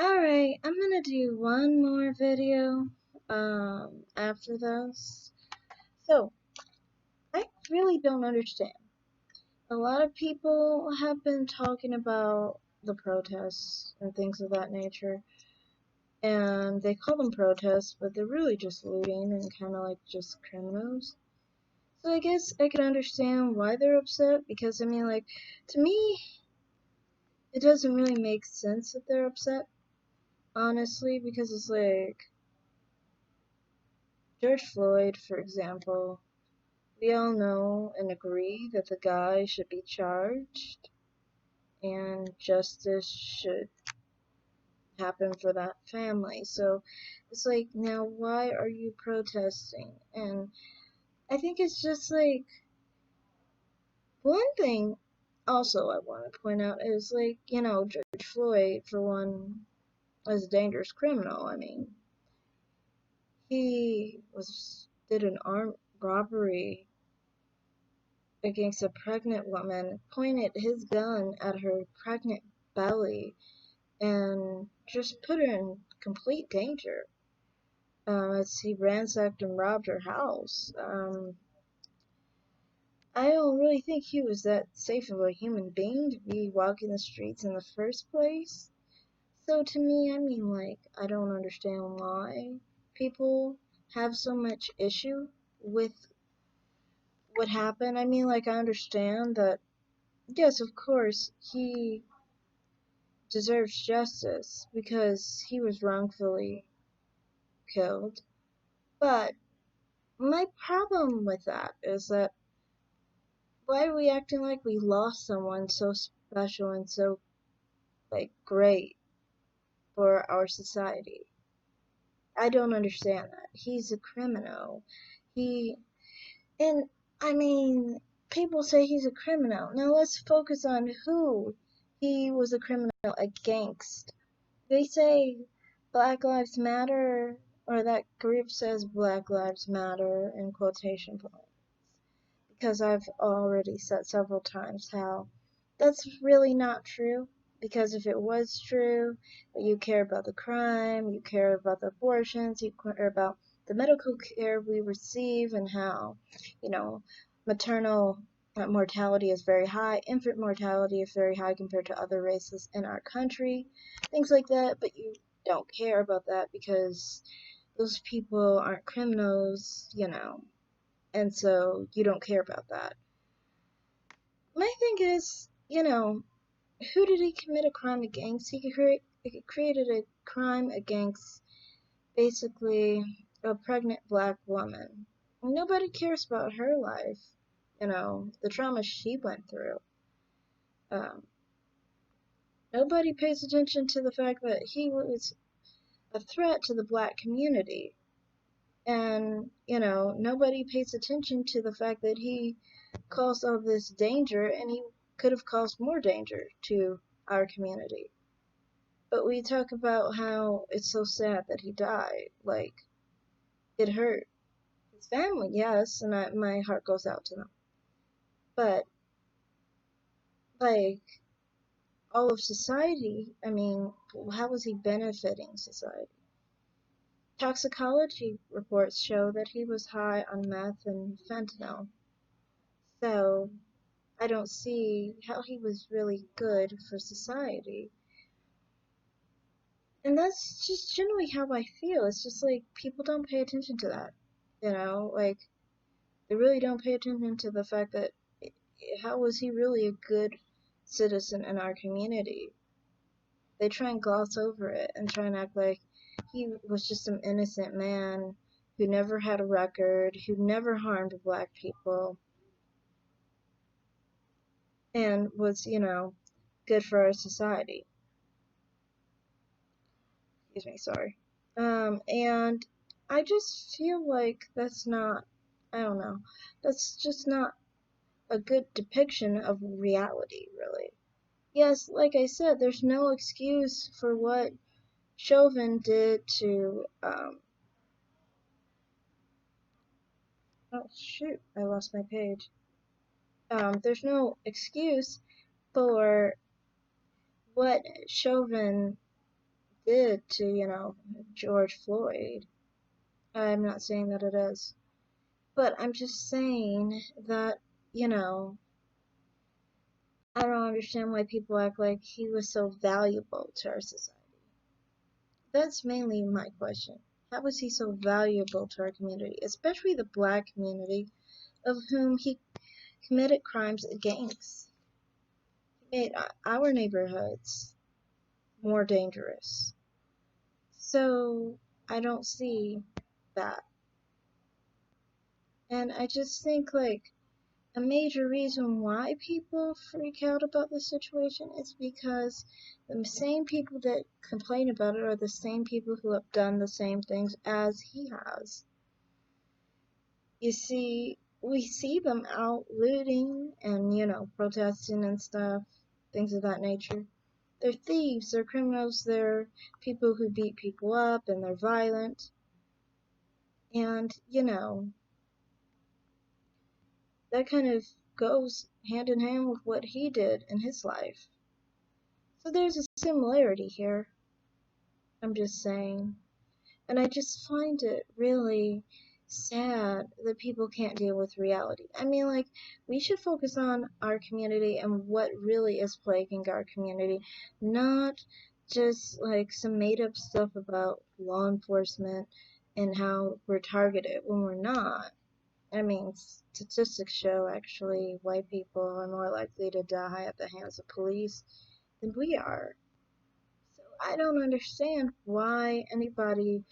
Alright, I'm gonna do one more video after this. So, I really don't understand. A lot of people have been talking about the protests and things of that nature, and they call them protests, but they're really just looting and kind of like just criminals. So I guess I can understand why they're upset, because I mean, like, to me, it doesn't really make sense that they're upset, honestly, because it's like, George Floyd, for example, we all know and agree that the guy should be charged and justice should happen for that family. So it's like, now why are you protesting? And I think it's just like, one thing also I want to point out is like, George Floyd, for one, is a dangerous criminal. I mean, he did an armed robbery against a pregnant woman, pointed his gun at her pregnant belly, and just put her in complete danger as he ransacked and robbed her house. I don't really think he was that safe of a human being to be walking the streets in the first place. So to me, I mean, like, I don't understand why people have so much issue with what happened. I mean, like, I understand that, yes, of course, he deserves justice because he was wrongfully killed. But my problem with that is that, why are we acting like we lost someone so special and so, like, great for our society? I don't understand that. He's a criminal. He, and I mean, people say he's a criminal. Now let's focus on who he was a criminal against. They say Black Lives Matter, or that group says Black Lives Matter in quotation points, because I've already said several times how that's really not true. Because if it was true, you care about the crime, you care about the abortions, you care about the medical care we receive, and how, maternal mortality is very high, infant mortality is very high compared to other races in our country, things like that, but you don't care about that because those people aren't criminals, and so you don't care about that. My thing is, who did he commit a crime against? He created a crime against basically a pregnant black woman. Nobody cares about her life, the trauma she went through. Um, Nobody pays attention to the fact that he was a threat to the black community. And, nobody pays attention to the fact that he caused all this danger, and he could have caused more danger to our community. But we talk about how it's so sad that he died. Like, it hurt his family, yes, and my heart goes out to them. But, like, all of society, I mean, how was he benefiting society? Toxicology reports show that he was high on meth and fentanyl. So, I don't see how he was really good for society. And that's just generally how I feel. It's just like people don't pay attention to that. Like, they really don't pay attention to the fact that, how was he really a good citizen in our community? They try and gloss over it and try and act like he was just some innocent man who never had a record, who never harmed black people, and was, good for our society. Excuse me, sorry. And I just feel like that's not, I don't know, that's just not a good depiction of reality, really. Yes, like I said, there's no excuse for what Chauvin did to, oh shoot, I lost my page. There's no excuse for what Chauvin did to, George Floyd. I'm not saying that it is. But I'm just saying that, you know, I don't understand why people act like he was so valuable to our society. That's mainly my question. How was he so valuable to our community, especially the black community, of whom he committed crimes against? He made our neighborhoods more dangerous. So I don't see that. And I just think, like, a major reason why people freak out about this situation is because the same people that complain about it are the same people who have done the same things as he has. You see, we see them out looting and, protesting and stuff, things of that nature. They're thieves, they're criminals, they're people who beat people up and they're violent. And, that kind of goes hand in hand with what he did in his life. So there's a similarity here, I'm just saying. And I just find it really sad that people can't deal with reality. I mean, like, we should focus on our community and what really is plaguing our community, not just like some made up stuff about law enforcement and how we're targeted when we're not. I mean, statistics show actually white people are more likely to die at the hands of police than we are. So I don't understand why anybody